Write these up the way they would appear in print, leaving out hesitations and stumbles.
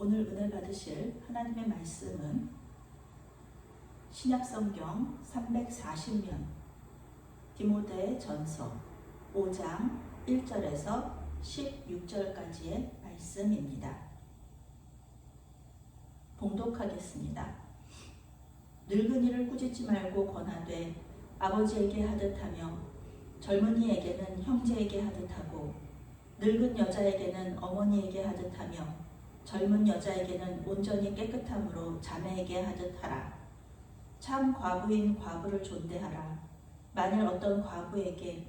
오늘 은혜 받으실 하나님의 말씀은 신약성경 340면 디모데 전서 5장 1절에서 16절까지의 말씀입니다. 봉독하겠습니다. 늙은이를 꾸짖지 말고 권하되 아버지에게 하듯하며 젊은이에게는 형제에게 하듯하고 늙은 여자에게는 어머니에게 하듯하며 젊은 여자에게는 온전히 깨끗함으로 자매에게 하듯하라. 참 과부인 과부를 존대하라. 만일 어떤 과부에게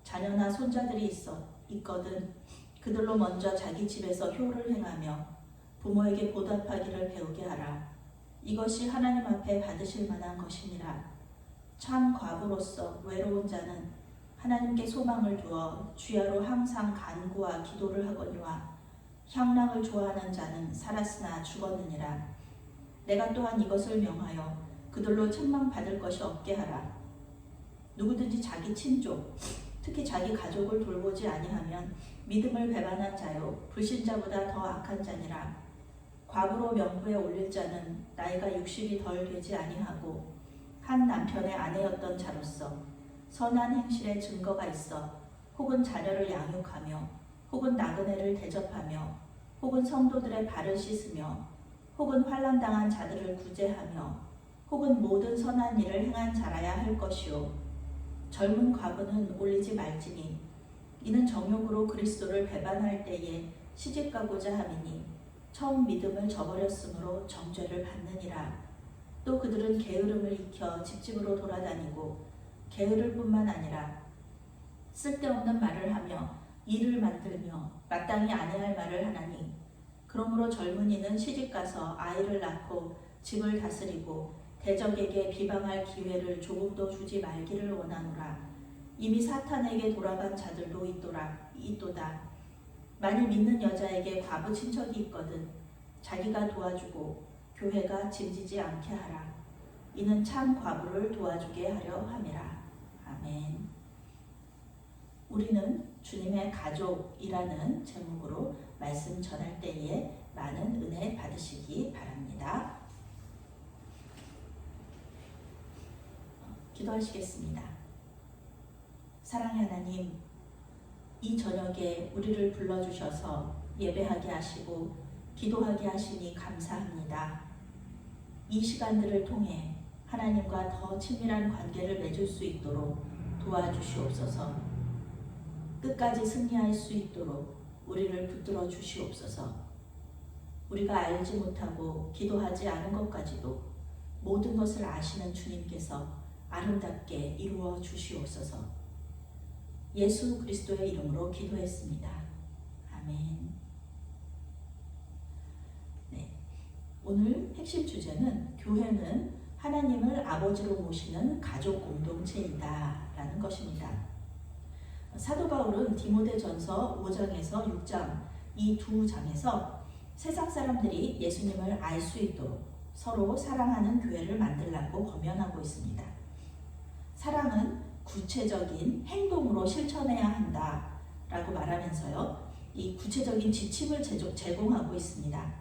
자녀나 손자들이 있거든 그들로 먼저 자기 집에서 효를 행하며 부모에게 보답하기를 배우게 하라. 이것이 하나님 앞에 받으실 만한 것이니라. 참 과부로서 외로운 자는 하나님께 소망을 두어 주야로 항상 간구와 기도를 하거니와 향락을 좋아하는 자는 살았으나 죽었느니라. 내가 또한 이것을 명하여 그들로 책망받을 것이 없게 하라. 누구든지 자기 친족, 특히 자기 가족을 돌보지 아니하면 믿음을 배반한 자요 불신자보다 더 악한 자니라. 과부로 명부에 올릴 자는 나이가 60이 덜 되지 아니하고 한 남편의 아내였던 자로서 선한 행실의 증거가 있어 혹은 자녀를 양육하며 혹은 나그네를 대접하며 혹은 성도들의 발을 씻으며 혹은 환난당한 자들을 구제하며 혹은 모든 선한 일을 행한 자라야 할 것이요 젊은 과부는 올리지 말지니 이는 정욕으로 그리스도를 배반할 때에 시집가고자 함이니 처음 믿음을 저버렸으므로 정죄를 받느니라. 또 그들은 게으름을 익혀 집집으로 돌아다니고 게으를 뿐만 아니라 쓸데없는 말을 하며 일을 만들며 마땅히 안 해야 할 말을 하나니 그러므로 젊은이는 시집가서 아이를 낳고 집을 다스리고 대적에게 비방할 기회를 조금도 주지 말기를 원하노라. 이미 사탄에게 돌아간 자들도 있도다. 만일 믿는 여자에게 과부 친척이 있거든 자기가 도와주고 교회가 짐지지 않게 하라. 이는 참 과부를 도와주게 하려 함이라. 아멘. 우리는 주님의 가족이라는 제목으로 말씀 전할 때에 많은 은혜 받으시기 바랍니다. 기도하시겠습니다. 사랑의 하나님, 이 저녁에 우리를 불러주셔서 예배하게 하시고 기도하게 하시니 감사합니다. 이 시간들을 통해 하나님과 더 친밀한 관계를 맺을 수 있도록 도와주시옵소서. 끝까지 승리할 수 있도록 우리를 붙들어 주시옵소서. 우리가 알지 못하고 기도하지 않은 것까지도 모든 것을 아시는 주님께서 아름답게 이루어 주시옵소서. 예수 그리스도의 이름으로 기도했습니다. 아멘. 네, 오늘 핵심 주제는 교회는 하나님을 아버지로 모시는 가족 공동체이다 라는 것입니다. 사도 바울은 디모데 전서 5장에서 6장 이 두 장에서 세상 사람들이 예수님을 알 수 있도록 서로 사랑하는 교회를 만들라고 권면하고 있습니다. 사랑은 구체적인 행동으로 실천해야 한다라고 말하면서요, 이 구체적인 지침을 제공하고 있습니다.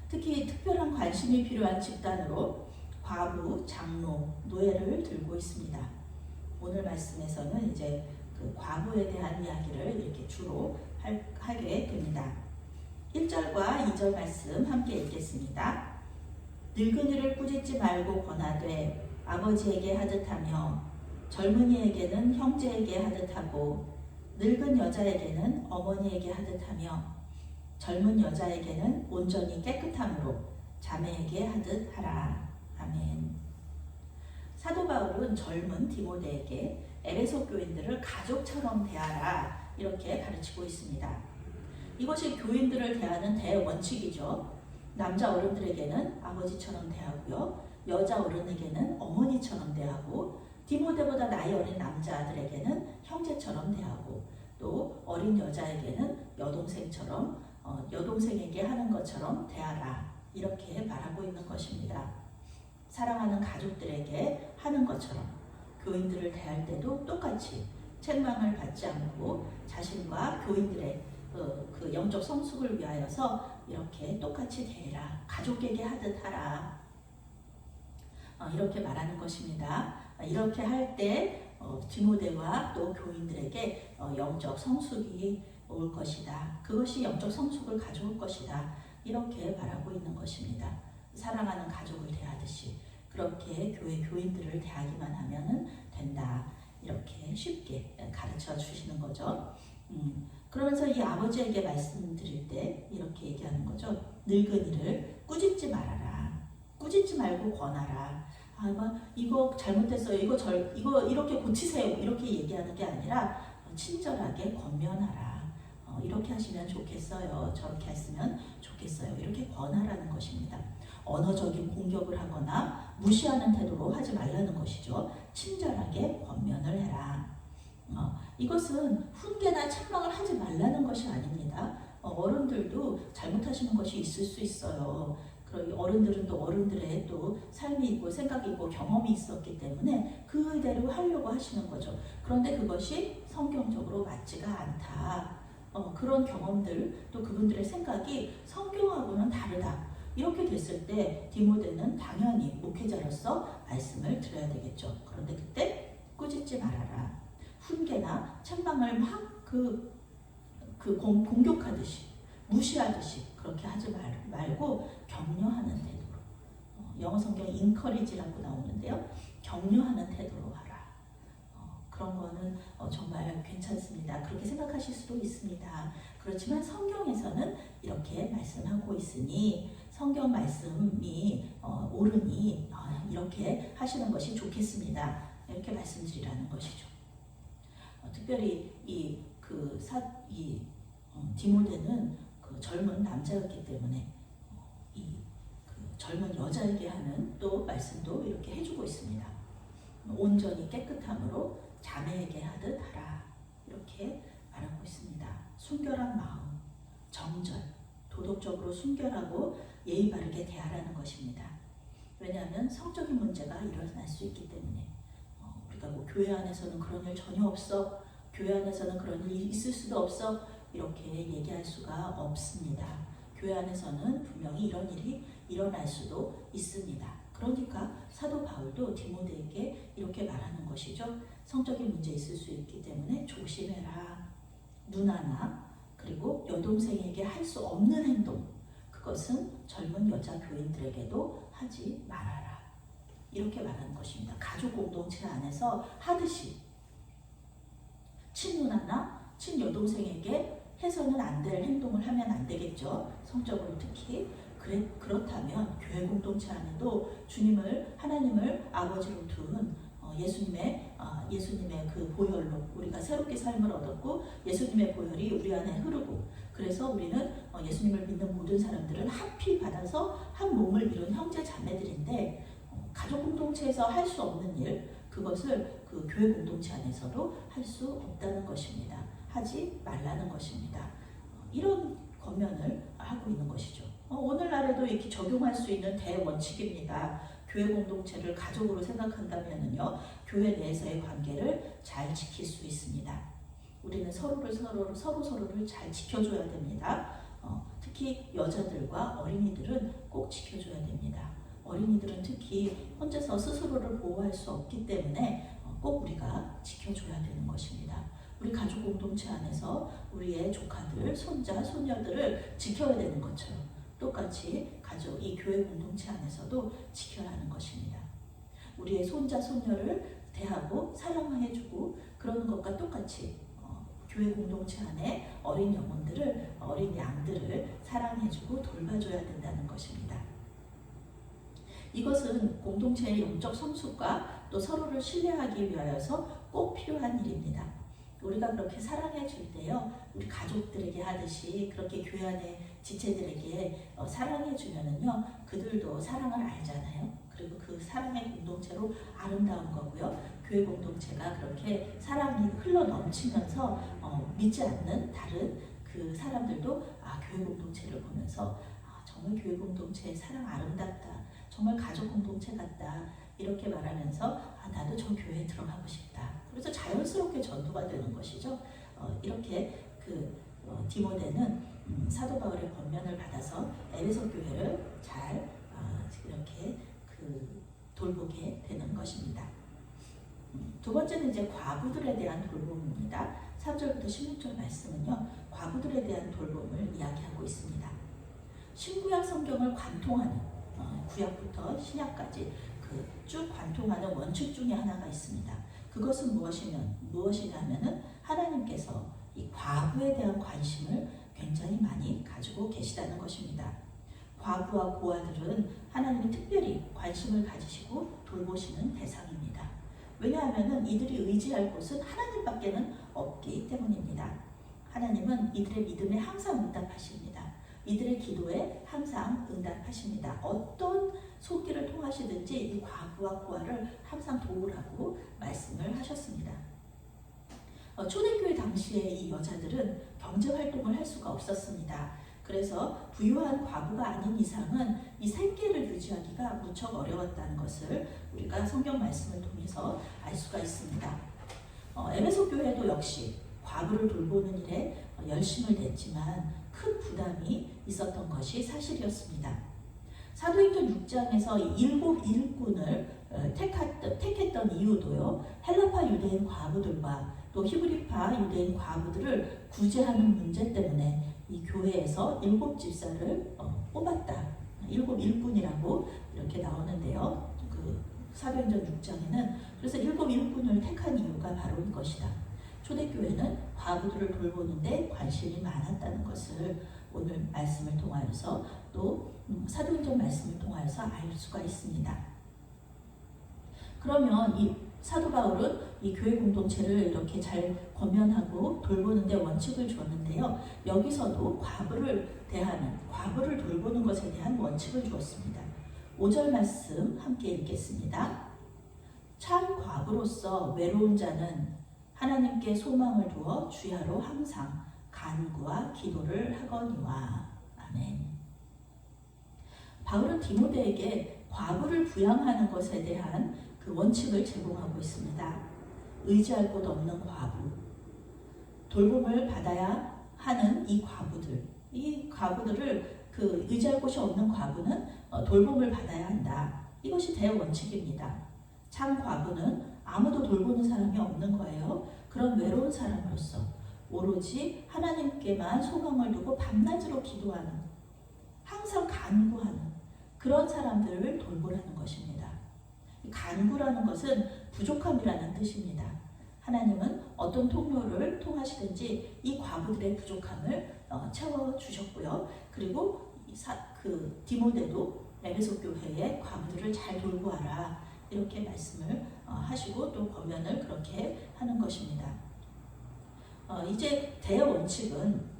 특히 특별한 관심이 필요한 집단으로 과부, 장로, 노예를 들고 있습니다. 오늘 말씀에서는 이제 그 과부에 대한 이야기를 이렇게 주로 하게 됩니다. 1절과 2절 말씀 함께 읽겠습니다. 늙은이를 꾸짖지 말고 권하되 아버지에게 하듯하며 젊은이에게는 형제에게 하듯하고 늙은 여자에게는 어머니에게 하듯하며 젊은 여자에게는 온전히 깨끗함으로 자매에게 하듯하라. 아멘. 사도 바울은 젊은 디모데에게 에베소 교인들을 가족처럼 대하라 이렇게 가르치고 있습니다. 이것이 교인들을 대하는 대원칙이죠. 남자 어른들에게는 아버지처럼 대하고요, 여자 어른에게는 어머니처럼 대하고 디모데보다 나이 어린 남자들에게는 형제처럼 대하고 또 어린 여자에게는 여동생처럼 여동생에게 하는 것처럼 대하라 이렇게 말하고 있는 것입니다. 사랑하는 가족들에게 하는 것처럼 교인들을 대할 때도 똑같이 책망을 받지 않고 자신과 교인들의 그 영적 성숙을 위하여서 이렇게 똑같이 대해라. 가족에게 하듯 하라. 이렇게 말하는 것입니다. 이렇게 할 때 디모데와 또 교인들에게 영적 성숙이 올 것이다. 그것이 영적 성숙을 가져올 것이다. 이렇게 말하고 있는 것입니다. 사랑하는 가족을 대하듯이 그렇게 교회 교인들을 대하기만 하면 된다. 이렇게 쉽게 가르쳐 주시는 거죠. 그러면서 이 아버지에게 말씀드릴 때 이렇게 얘기하는 거죠. 늙은이를 꾸짖지 말아라. 꾸짖지 말고 권하라. 이거 잘못했어요. 이거 이렇게 고치세요. 이렇게 얘기하는 게 아니라 친절하게 권면하라. 이렇게 하시면 좋겠어요. 저렇게 했으면 좋겠어요. 이렇게 권하라는 것입니다. 언어적인 공격을 하거나 무시하는 태도로 하지 말라는 것이죠. 친절하게 권면을 해라. 이것은 훈계나 책망을 하지 말라는 것이 아닙니다. 어른들도 잘못하시는 것이 있을 수 있어요. 어른들은 또 어른들의 또 삶이 있고 생각이 있고 경험이 있었기 때문에 그대로 하려고 하시는 거죠. 그런데 그것이 성경적으로 맞지가 않다. 그런 경험들 또 그분들의 생각이 성경하고는 다르다. 이렇게 됐을 때 디모데는 당연히 목회자로서 말씀을 드려야 되겠죠. 그런데 그때 꾸짖지 말아라. 훈계나 책망을 막 공격하듯이 무시하듯이 그렇게 하지 말고 격려하는 태도로. 영어 성경 encourage라고 나오는데요. 격려하는 태도로 하라. 그런 거는 정말 괜찮습니다. 그렇게 생각하실 수도 있습니다. 그렇지만 성경에서는 이렇게 말씀하고 있으니 성경 말씀이 옳으니 이렇게 하시는 것이 좋겠습니다. 이렇게 말씀드리라는 것이죠. 특별히 디모데는 그 젊은 남자였기 때문에 그 젊은 여자에게 하는 또 말씀도 이렇게 해주고 있습니다. 온전히 깨끗함으로 자매에게 하듯 하라. 이렇게 말하고 있습니다. 순결한 마음, 정절, 도덕적으로 순결하고 예의 바르게 대하라는 것입니다. 왜냐하면 성적인 문제가 일어날 수 있기 때문에 우리가 교회 안에서는 그런 일 전혀 없어, 교회 안에서는 그런 일이 있을 수도 없어 이렇게 얘기할 수가 없습니다. 교회 안에서는 분명히 이런 일이 일어날 수도 있습니다. 그러니까 사도 바울도 디모데에게 이렇게 말하는 것이죠. 성적인 문제 있을 수 있기 때문에 조심해라. 누나나 그리고 여동생에게 할 수 없는 행동, 그것은 젊은 여자 교인들에게도 하지 말아라. 이렇게 말하는 것입니다. 가족 공동체 안에서 하듯이 친누나나 친여동생에게 해서는 안 될 행동을 하면 안 되겠죠. 성적으로 특히. 그렇다면 교회 공동체 안에도 하나님을 아버지로 둔 예수님의 그 보혈로 우리가 새롭게 삶을 얻었고 예수님의 보혈이 우리 안에 흐르고 그래서 우리는 예수님을 믿는 모든 사람들을 합히 받아서 한 몸을 이룬 형제 자매들인데 가족 공동체에서 할 수 없는 일, 그것을 그 교회 공동체 안에서도 할 수 없다는 것입니다. 하지 말라는 것입니다. 이런 권면을 하고 있는 것이죠. 오늘날에도 이렇게 적용할 수 있는 대원칙입니다. 교회 공동체를 가족으로 생각한다면요, 교회 내에서의 관계를 잘 지킬 수 있습니다. 우리는 서로를 잘 지켜줘야 됩니다. 특히 여자들과 어린이들은 꼭 지켜줘야 됩니다. 어린이들은 특히 혼자서 스스로를 보호할 수 없기 때문에 꼭 우리가 지켜줘야 되는 것입니다. 우리 가족 공동체 안에서 우리의 조카들, 손자, 손녀들을 지켜야 되는 것처럼 똑같이 이 교회 공동체 안에서도 지켜야 하는 것입니다. 우리의 손자, 손녀를 대하고 사랑해주고 그러는 것과 똑같이 교회 공동체 안에 어린 영혼들을, 어린 양들을 사랑해주고 돌봐줘야 된다는 것입니다. 이것은 공동체의 영적 성숙과 또 서로를 신뢰하기 위하여서 꼭 필요한 일입니다. 우리가 그렇게 사랑해 줄 때요, 우리 가족들에게 하듯이 그렇게 교회 안에 지체들에게 사랑해 주면은요, 그들도 사랑을 알잖아요. 그리고 그 사랑의 공동체로 아름다운 거고요. 교회 공동체가 그렇게 사랑이 흘러 넘치면서 믿지 않는 다른 그 사람들도 교회 공동체를 보면서 정말 교회 공동체의 사랑 아름답다. 정말 가족 공동체 같다. 이렇게 말하면서 나도 저 교회에 들어가고 싶다. 그래서 자연스럽게 전도가 되는 것이죠. 이렇게 디모데는 사도 바울의 권면을 받아서 에베소 교회를 잘 이렇게 돌보게 되는 것입니다. 두 번째는 이제 과부들에 대한 돌봄입니다. 3절부터 16절 말씀은요, 과부들에 대한 돌봄을 이야기하고 있습니다. 신구약 성경을 관통하는 구약부터 신약까지 쭉 관통하는 원칙 중에 하나가 있습니다. 그것은 무엇이냐면은 하나님께서 이 과부에 대한 관심을 굉장히 많이 가지고 계시다는 것입니다. 과부와 고아들은 하나님이 특별히 관심을 가지시고 돌보시는 대상입니다. 왜냐하면 이들이 의지할 곳은 하나님밖에는 없기 때문입니다. 하나님은 이들의 믿음에 항상 응답하십니다. 이들의 기도에 항상 응답하십니다. 어떤 손길을 통하시든지 이 과부와 고아를 항상 도우라고 말씀을 하셨습니다. 초대교회 당시에 이 여자들은 경제활동을 할 수가 없었습니다. 그래서 부유한 과부가 아닌 이상은 이 생계를 유지하기가 무척 어려웠다는 것을 우리가 성경 말씀을 통해서 알 수가 있습니다. 에베소 교회도 역시 과부를 돌보는 일에 열심을 냈지만 큰 부담이 있었던 것이 사실이었습니다. 사도행전 6장에서 7 일꾼을 택했던 이유도요, 헬라파 유대인 과부들과 또 히브리파 유대인 과부들을 구제하는 문제 때문에 이 교회에서 7 집사를 뽑았다. 7 일꾼이라고 이렇게 나오는데요. 사도행전 6장에는 그래서 7 일꾼을 택한 이유가 바로 이것이다. 초대교회는 과부들을 돌보는데 관심이 많았다는 것을 오늘 말씀을 통하여서 또 사도행전 말씀을 통하여서 알 수가 있습니다. 그러면 이 사도 바울은 이 교회 공동체를 이렇게 잘 권면하고 돌보는데 원칙을 주었는데요. 여기서도 과부를 돌보는 것에 대한 원칙을 주었습니다. 5절 말씀 함께 읽겠습니다. 참 과부로서 외로운 자는 하나님께 소망을 두어 주야로 항상 간구와 기도를 하거니와. 아멘. 바울은 디모데에게 과부를 부양하는 것에 대한 그 원칙을 제공하고 있습니다. 의지할 곳 없는 과부, 돌봄을 받아야 하는 이 과부들을 의지할 곳이 없는 과부는 돌봄을 받아야 한다. 이것이 대원칙입니다. 참 과부는 아무도 돌보는 사람이 없는 거예요. 그런 외로운 사람으로서 오로지 하나님께만 소망을 두고 밤낮으로 기도하는, 항상 간구하는 그런 사람들을 돌보라는 것입니다. 간구라는 것은 부족함이라는 뜻입니다. 하나님은 어떤 통로를 통하시든지 이 과부들의 부족함을 채워주셨고요. 그리고 디모데도 에베소 교회의 과부들을 잘 돌보아라, 이렇게 말씀을 하시고 또 권면을 그렇게 하는 것입니다. 이제 대원칙은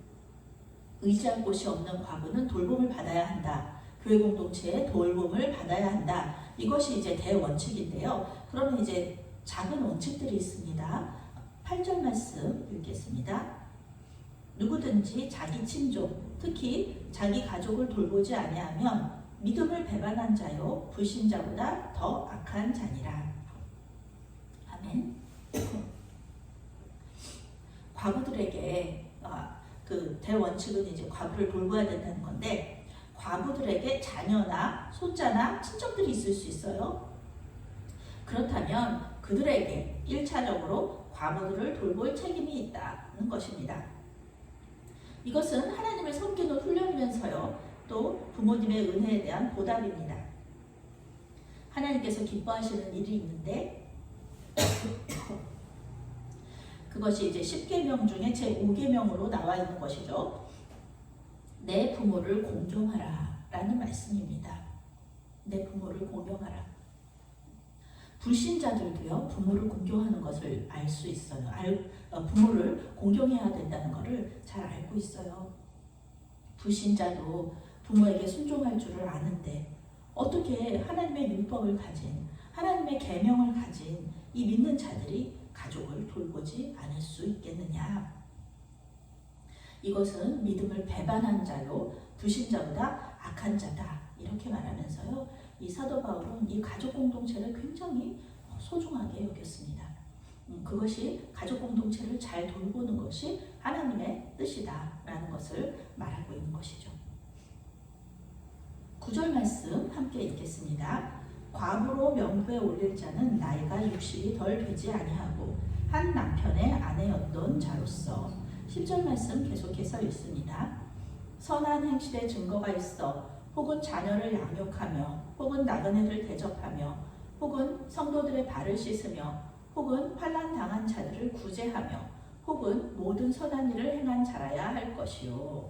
의지할 곳이 없는 과부는 돌봄을 받아야 한다. 교회 공동체의 돌봄을 받아야 한다. 이것이 이제 대원칙인데요. 그러면 이제 작은 원칙들이 있습니다. 8절 말씀 읽겠습니다. 누구든지 자기 친족, 특히 자기 가족을 돌보지 아니하면 믿음을 배반한 자요 불신자보다 더 악한 자니라. 아멘. 과부들에게 그 대원칙은 이제 과부를 돌봐야 된다는 건데, 과부들에게 자녀나 손자나 친척들이 있을 수 있어요. 그렇다면 그들에게 1차적으로 과부들을 돌볼 책임이 있다는 것입니다. 이것은 하나님을 섬기는 훈련이면서요, 또 부모님의 은혜에 대한 보답입니다. 하나님께서 기뻐하시는 일이 있는데 그것이 이제 10계명 중에 제5계명으로 나와 있는 것이죠. 내 부모를 공경하라 라는 말씀입니다. 내 부모를 공경하라. 불신자들도요, 부모를 공경하는 것을 알 수 있어요. 부모를 공경해야 된다는 것을 잘 알고 있어요. 불신자도 부모에게 순종할 줄을 아는데 어떻게 하나님의 율법을 가진, 하나님의 계명을 가진 이 믿는 자들이 가족을 돌보지 않을 수 있겠느냐. 이것은 믿음을 배반한 자요 불신자보다 악한 자다, 이렇게 말하면서요, 이 사도 바울은 이 가족 공동체를 굉장히 소중하게 여겼습니다. 그것이 가족 공동체를 잘 돌보는 것이 하나님의 뜻이다라는 것을 말하고 있는 것이죠. 9절 말씀 함께 읽겠습니다. 과부로 명부에 올릴 자는 나이가 60이 덜 되지 아니하고 한 남편의 아내였던 자로서. 10절 말씀 계속해서 읽습니다. 선한 행실의 증거가 있어 혹은 자녀를 양육하며 혹은 나그네를 대접하며 혹은 성도들의 발을 씻으며 혹은 환난 당한 자들을 구제하며 혹은 모든 선한 일을 행한 자라야 할 것이요.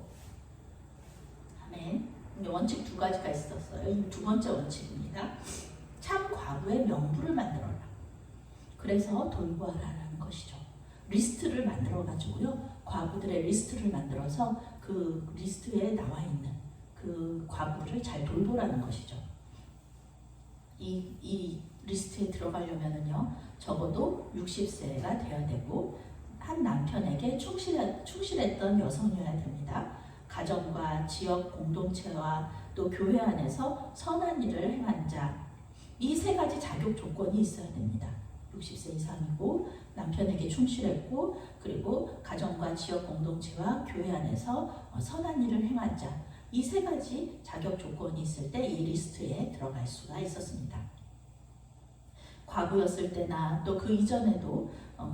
아멘. 원칙 두 가지가 있었어요. 이 두 번째 원칙입니다. 참 과부의 명부를 만들어라. 그래서 돌보아라라는 것이죠. 리스트를 만들어 가지고요. 과부들의 리스트를 만들어서 그 리스트에 나와 있는 그 과부를 잘 돌보라는 것이죠. 이 리스트에 들어가려면은요, 적어도 60세가 되어야 되고 한 남편에게 충실했던 여성이어야 됩니다. 가정과 지역 공동체와 또 교회 안에서 선한 일을 행한 자, 이 세 가지 자격 조건이 있어야 됩니다. 60세 이상이고 남편에게 충실했고 그리고 가정과 지역 공동체와 교회 안에서 선한 일을 행한 자, 이 세 가지 자격 조건이 있을 때 이 리스트에 들어갈 수가 있었습니다. 과부였을 때나 또 그 이전에도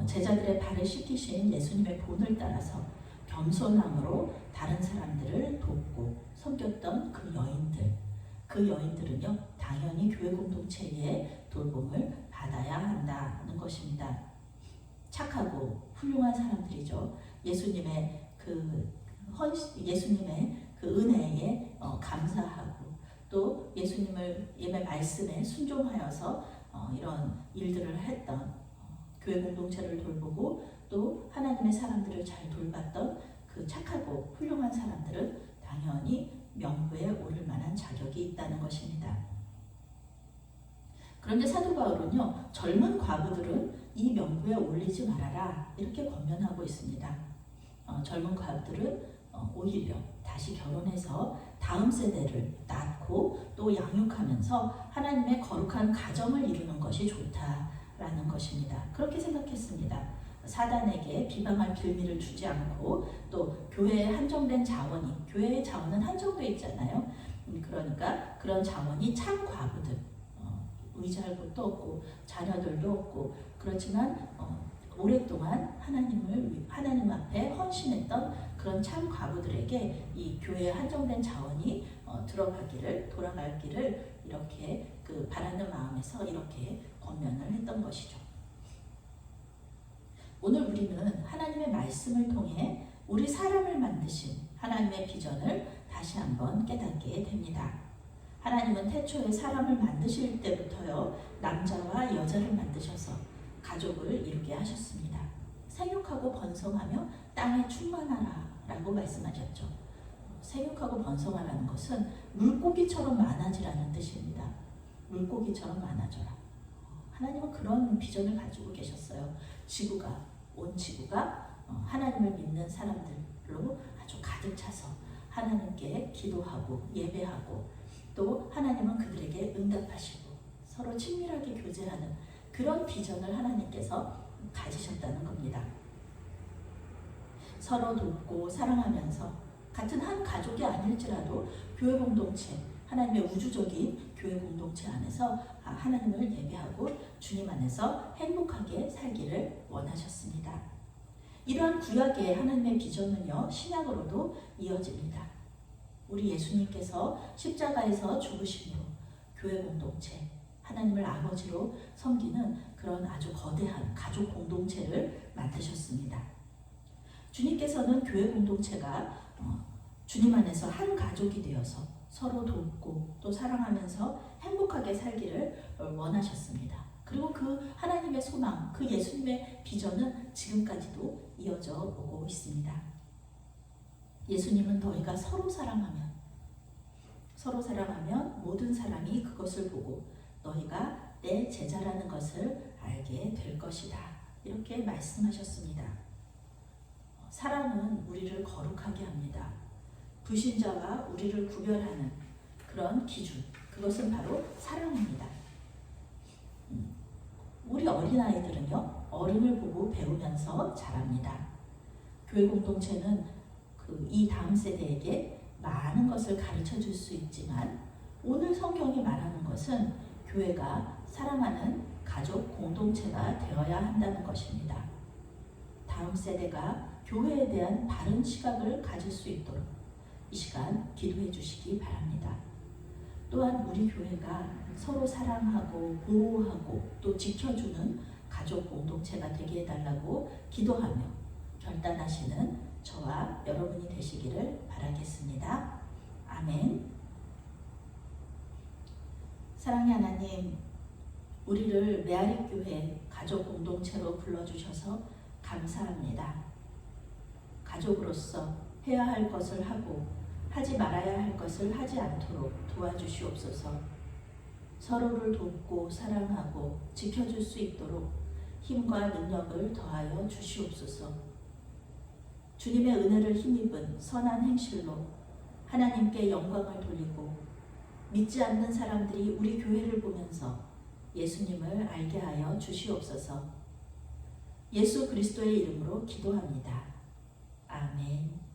제자들의 발을 씻기신 예수님의 본을 따라서 겸손함으로 다른 사람들을 돕고 섬겼던 그 여인들은요, 당연히 교회 공동체의 돌봄을 받아야 한다는 것입니다. 착하고 훌륭한 사람들이죠. 예수님의 그 은혜에 감사하고 또 예수님의 말씀에 순종하여서 이런 일들을 했던 교회 공동체를 돌보고 또 하나님의 사람들을 잘 돌봤던 그 착하고 훌륭한 사람들은 당연히 명부에 오를 만한 자격이 있다는 것입니다. 그런데 사도 바울은요, 젊은 과부들은 이 명부에 올리지 말아라 이렇게 권면하고 있습니다. 젊은 과부들은 오히려 다시 결혼해서 다음 세대를 낳고 또 양육하면서 하나님의 거룩한 가정을 이루는 것이 좋다라는 것입니다. 그렇게 생각했습니다. 사단에게 비방할 빌미를 주지 않고 또 교회에 한정된 자원이, 교회의 자원은 한정되어 있잖아요. 그러니까 그런 자원이 참 과부들, 의지할 곳도 없고 자녀들도 없고 그렇지만 오랫동안 하나님 앞에 헌신했던 그런 참 과부들에게 이 교회에 한정된 자원이 돌아갈 길을 이렇게 바라는 마음에서 이렇게 권면을 했던 것이죠. 오늘 우리는 하나님의 말씀을 통해 우리 사람을 만드신 하나님의 비전을 다시 한번 깨닫게 됩니다. 하나님은 태초에 사람을 만드실 때부터요, 남자와 여자를 만드셔서 가족을 이루게 하셨습니다. 생육하고 번성하며 땅에 충만하라 라고 말씀하셨죠. 생육하고 번성하라는 것은 물고기처럼 많아지라는 뜻입니다. 물고기처럼 많아져라. 하나님은 그런 비전을 가지고 계셨어요. 온 지구가 하나님을 믿는 사람들로 아주 가득 차서 하나님께 기도하고 예배하고 또 하나님은 그들에게 응답하시고 서로 친밀하게 교제하는 그런 비전을 하나님께서 가지셨다는 겁니다. 서로 돕고 사랑하면서 같은 한 가족이 아닐지라도 교회 공동체, 하나님의 우주적인 교회 공동체 안에서 하나님을 예배하고 주님 안에서 행복하게 살기를 원하셨습니다. 이러한 구약의 하나님의 비전은요, 신약으로도 이어집니다. 우리 예수님께서 십자가에서 죽으심으로 교회 공동체, 하나님을 아버지로 섬기는 그런 아주 거대한 가족 공동체를 만드셨습니다. 주님께서는 교회 공동체가 주님 안에서 한 가족이 되어서 서로 돕고 또 사랑하면서 행복하게 살기를 원하셨습니다. 그리고 그 하나님의 소망, 그 예수님의 비전은 지금까지도 이어져 오고 있습니다. 예수님은 너희가 서로 사랑하면 모든 사람이 그것을 보고 너희가 내 제자라는 것을 알게 될 것이다. 이렇게 말씀하셨습니다. 사랑은 우리를 거룩하게 합니다. 불신자와 우리를 구별하는 그런 기준, 그것은 바로 사랑입니다. 우리 어린아이들은요, 어른을 보고 배우면서 자랍니다. 교회 공동체는 이 다음 세대에게 많은 것을 가르쳐 줄 수 있지만 오늘 성경이 말하는 것은 교회가 사랑하는 가족 공동체가 되어야 한다는 것입니다. 다음 세대가 교회에 대한 바른 시각을 가질 수 있도록 이 시간 기도해 주시기 바랍니다. 또한 우리 교회가 서로 사랑하고 보호하고 또 지켜주는 가족 공동체가 되게 해달라고 기도하며 결단하시는 저와 여러분이 되시기를 바라겠습니다. 아멘. 사랑의 하나님, 우리를 메아리교회 가족 공동체로 불러주셔서 감사합니다. 가족으로서 해야 할 것을 하고 하지 말아야 할 것을 하지 않도록 도와주시옵소서. 서로를 돕고 사랑하고 지켜줄 수 있도록 힘과 능력을 더하여 주시옵소서. 주님의 은혜를 힘입은 선한 행실로 하나님께 영광을 돌리고 믿지 않는 사람들이 우리 교회를 보면서 예수님을 알게 하여 주시옵소서. 예수 그리스도의 이름으로 기도합니다. 아멘.